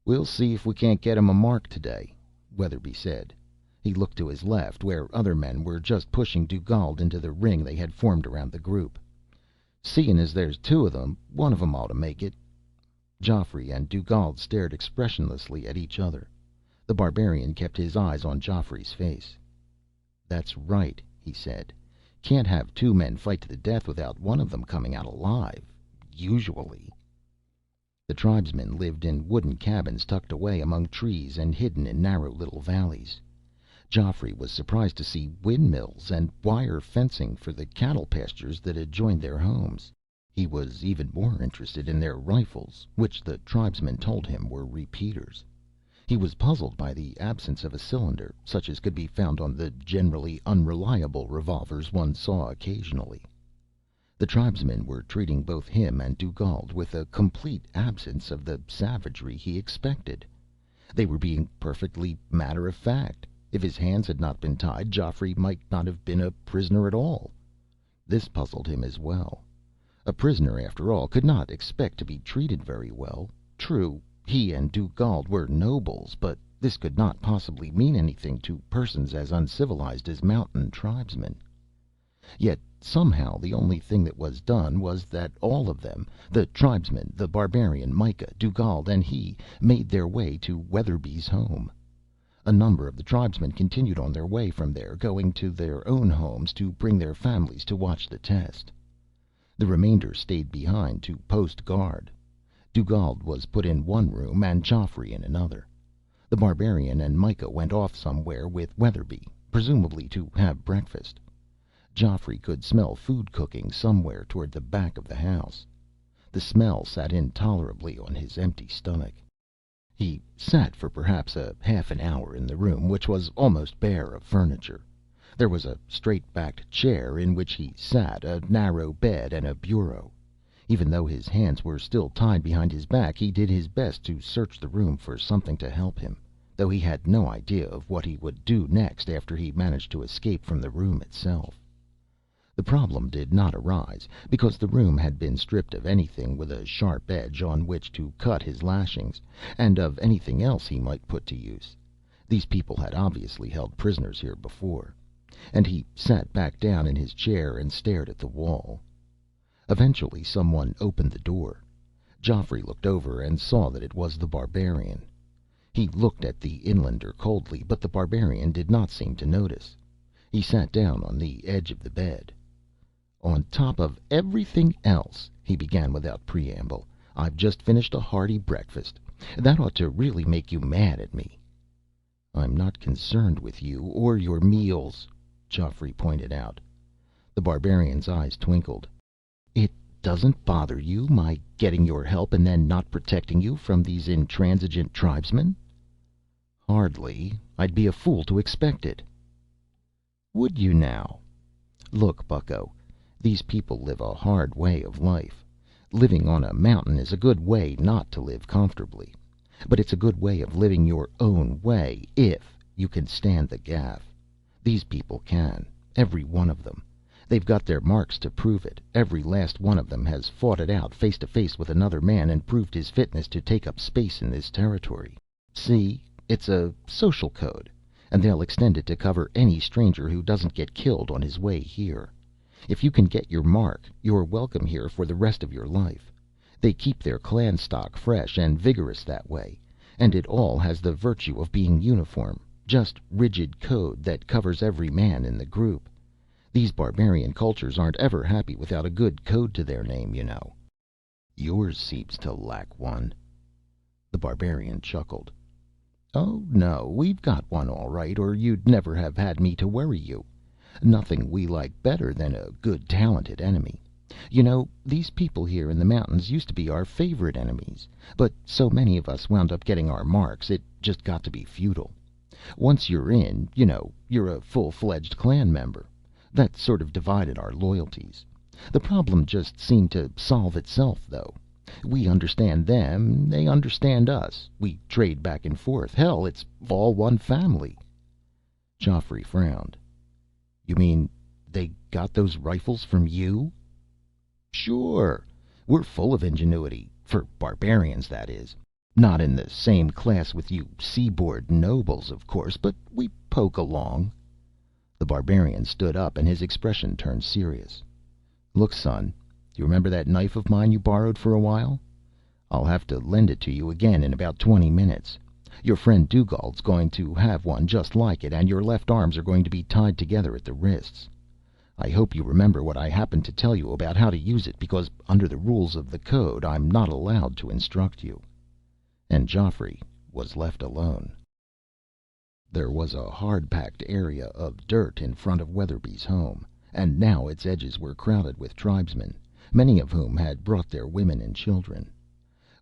"We'll see if we can't get him a mark today," Weatherby said. He looked to his left, where other men were just pushing Dugald into the ring they had formed around the group. "Seein' as there's two of them, one of 'em ought to make it." Geoffrey and Dugald stared expressionlessly at each other. The barbarian kept his eyes on Geoffrey's face. "That's right," he said. "Can't have two men fight to the death without one of them coming out alive. Usually." The tribesmen lived in wooden cabins tucked away among trees and hidden in narrow little valleys. Geoffrey was surprised to see windmills and wire fencing for the cattle pastures that adjoined their homes. He was even more interested in their rifles, which the tribesmen told him were repeaters. He was puzzled by the absence of a cylinder, such as could be found on the generally unreliable revolvers one saw occasionally. The tribesmen were treating both him and Dugald with a complete absence of the savagery he expected. They were being perfectly matter of fact. If his hands had not been tied, Geoffrey might not have been a prisoner at all. This puzzled him as well. A prisoner, after all, could not expect to be treated very well. True, he and Dugald were nobles, but this could not possibly mean anything to persons as uncivilized as mountain tribesmen. Yet somehow the only thing that was done was that all of them, the tribesmen, the barbarian, Myka, Dugald, and he, made their way to Weatherby's home. A number of the tribesmen continued on their way from there, going to their own homes to bring their families to watch the test. The remainder stayed behind to post guard. Dugald was put in one room and Geoffrey in another. The barbarian and Myka went off somewhere with Weatherby, presumably to have breakfast. Geoffrey could smell food cooking somewhere toward the back of the house. The smell sat intolerably on his empty stomach. He sat for perhaps a half an hour in the room, which was almost bare of furniture. There was a straight-backed chair in which he sat, a narrow bed, and a bureau. Even though his hands were still tied behind his back, he did his best to search the room for something to help him, though he had no idea of what he would do next after he managed to escape from the room itself. The problem did not arise, because the room had been stripped of anything with a sharp edge on which to cut his lashings, and of anything else he might put to use. These people had obviously held prisoners here before. And he sat back down in his chair and stared at the wall. Eventually someone opened the door. Geoffrey looked over and saw that it was the barbarian. He looked at the inlander coldly, but the barbarian did not seem to notice. He sat down on the edge of the bed. "On top of everything else," he began without preamble, "I've just finished a hearty breakfast. That ought to really make you mad at me." "I'm not concerned with you or your meals," Geoffrey pointed out. The barbarian's eyes twinkled. "It doesn't bother you, my getting your help and then not protecting you from these intransigent tribesmen?" "Hardly. I'd be a fool to expect it." "Would you now? Look, bucko, these people live a hard way of life. Living on a mountain is a good way not to live comfortably. But it's a good way of living your own way if you can stand the gaff. These people can. Every one of them. They've got their marks to prove it. Every last one of them has fought it out face to face with another man and proved his fitness to take up space in this territory. See, it's a social code, and they'll extend it to cover any stranger who doesn't get killed on his way here. If you can get your mark, you're welcome here for the rest of your life. They keep their clan stock fresh and vigorous that way, and it all has the virtue of being uniform, just rigid code that covers every man in the group. These barbarian cultures aren't ever happy without a good code to their name, you know." "Yours seems to lack one." The barbarian chuckled. Oh, no, we've got one all right, or you'd never have had me to worry you. Nothing we like better than a good, talented enemy. You know, these people here in the mountains used to be our favorite enemies, but so many of us wound up getting our marks, it just got to be futile. Once you're in, you're a full-fledged clan member. That sort of divided our loyalties. The problem just seemed to solve itself, though. We understand them, they understand us. We trade back and forth. Hell, it's all one family. Joffrey frowned. You mean they got those rifles from you? Sure. We're full of ingenuity. For barbarians, that is. Not in the same class with you seaboard nobles, of course, but we poke along. The barbarian stood up and his expression turned serious. Look, son, you remember that knife of mine you borrowed for a while? I'll have to lend it to you again in about 20 minutes. Your friend Dugald's going to have one just like it, and your left arms are going to be tied together at the wrists. I hope you remember what I happened to tell you about how to use it, because under the rules of the code I'm not allowed to instruct you. And Joffrey was left alone. There was a hard-packed area of dirt in front of Weatherby's home, and now its edges were crowded with tribesmen, many of whom had brought their women and children.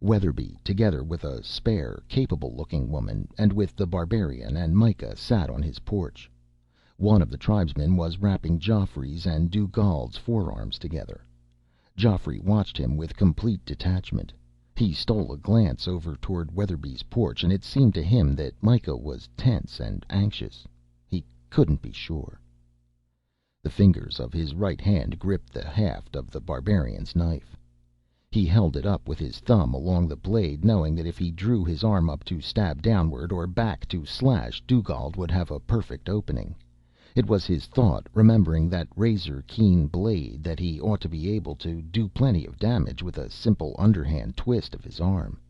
Weatherby, together with a spare, capable-looking woman, and with the barbarian and Myka, sat on his porch. One of the tribesmen was wrapping Joffrey's and Dugald's forearms together. Joffrey watched him with complete detachment. He stole a glance over toward Weatherby's porch, and it seemed to him that Myka was tense and anxious. He couldn't be sure. The fingers of his right hand gripped the haft of the barbarian's knife. He held it up with his thumb along the blade, knowing that if he drew his arm up to stab downward or back to slash, Dugald would have a perfect opening. It was his thought, remembering that razor-keen blade, that he ought to be able to do plenty of damage with a simple underhand twist of his arm.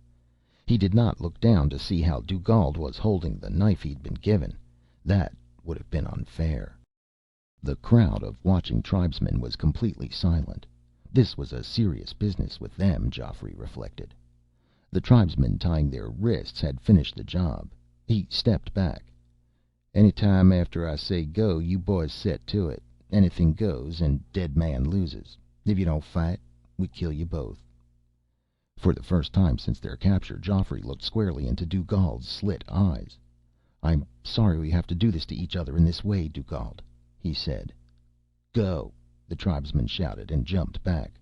He did not look down to see how Dugald was holding the knife he'd been given. That would have been unfair. The crowd of watching tribesmen was completely silent. This was a serious business with them, Joffrey reflected. The tribesmen tying their wrists had finished the job. He stepped back. Any time after I say go, you boys set to it. Anything goes, and dead man loses. If you don't fight, we kill you both. For the first time since their capture, Joffrey looked squarely into Dugald's slit eyes. I'm sorry we have to do this to each other in this way, Dugald, he said. Go, the tribesman shouted and jumped back.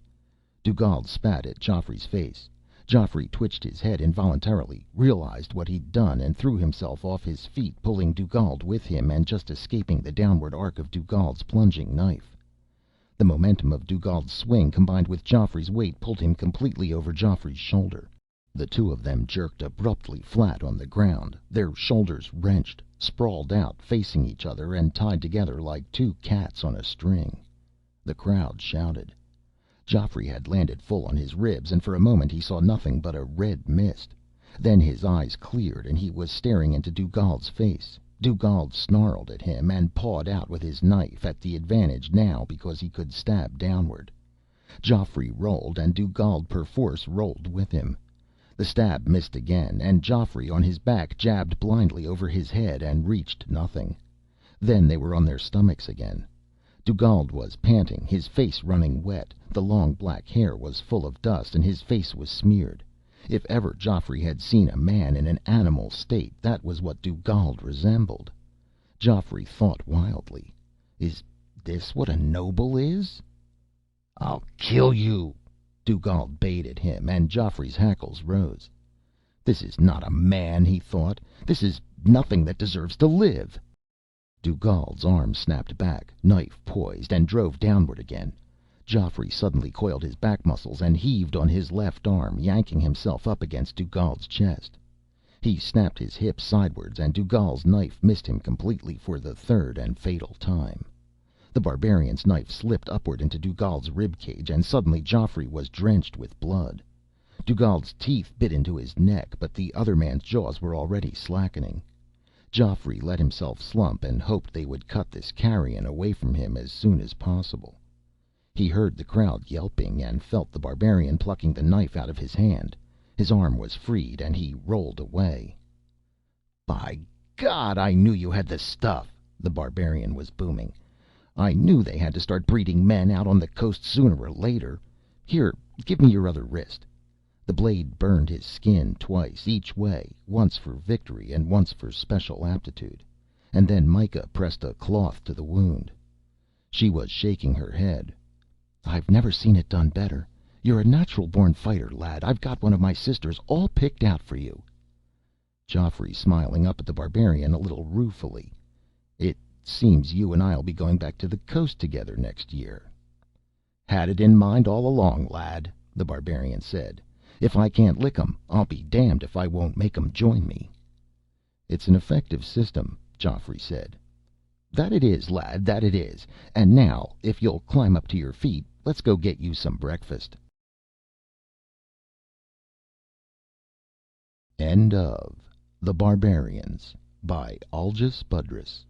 Dugald spat at Joffrey's face. Joffrey twitched his head involuntarily, realized what he'd done, and threw himself off his feet, pulling Dugald with him and just escaping the downward arc of Dugald's plunging knife. The momentum of Dugald's swing combined with Joffrey's weight pulled him completely over Joffrey's shoulder. The two of them jerked abruptly flat on the ground, their shoulders wrenched, sprawled out, facing each other and tied together like two cats on a string. The crowd shouted. Joffrey had landed full on his ribs, and for a moment he saw nothing but a red mist. Then his eyes cleared, and he was staring into Dugald's face. Dugald snarled at him and pawed out with his knife, at the advantage now because he could stab downward. Joffrey rolled, and Dugald perforce rolled with him. The stab missed again, and Joffrey, on his back, jabbed blindly over his head and reached nothing. Then they were on their stomachs again. Dugald was panting, his face running wet. The long black hair was full of dust, and his face was smeared. If ever Joffrey had seen a man in an animal state, that was what Dugald resembled. Joffrey thought wildly, is this what a noble is? I'll kill you, Dugald bayed at him, and Joffrey's hackles rose. This is not a man, he thought. This is nothing that deserves to live. Dugald's arm snapped back, knife poised, and drove downward again. Joffrey suddenly coiled his back muscles and heaved on his left arm, yanking himself up against Dugald's chest. He snapped his hip sidewards, and Dugald's knife missed him completely for the third and fatal time. The barbarian's knife slipped upward into Dugald's rib cage, and suddenly Joffrey was drenched with blood. Dugald's teeth bit into his neck, but the other man's jaws were already slackening. Joffrey let himself slump and hoped they would cut this carrion away from him as soon as possible. He heard the crowd yelping and felt the barbarian plucking the knife out of his hand. His arm was freed and he rolled away. "By God, I knew you had the stuff!" the Barbarian was booming. "I knew they had to start breeding men out on the coast sooner or later. Here, give me your other wrist." The blade burned his skin twice, each way, once for victory and once for special aptitude. And then Myka pressed a cloth to the wound. She was shaking her head. "I've never seen it done better. You're a natural born fighter, lad. I've got one of my sisters all picked out for you." Geoffrey smiling up at the Barbarian a little ruefully. "It seems you and I'll be going back to the coast together next year." "Had it in mind all along, lad," the Barbarian said. "If I can't lick 'em, I'll be damned if I won't make 'em join me." "It's an effective system," Geoffrey said. "That it is, lad, that it is. And now, if you'll climb up to your feet, let's go get you some breakfast." End of The Barbarians by Algis Budrys.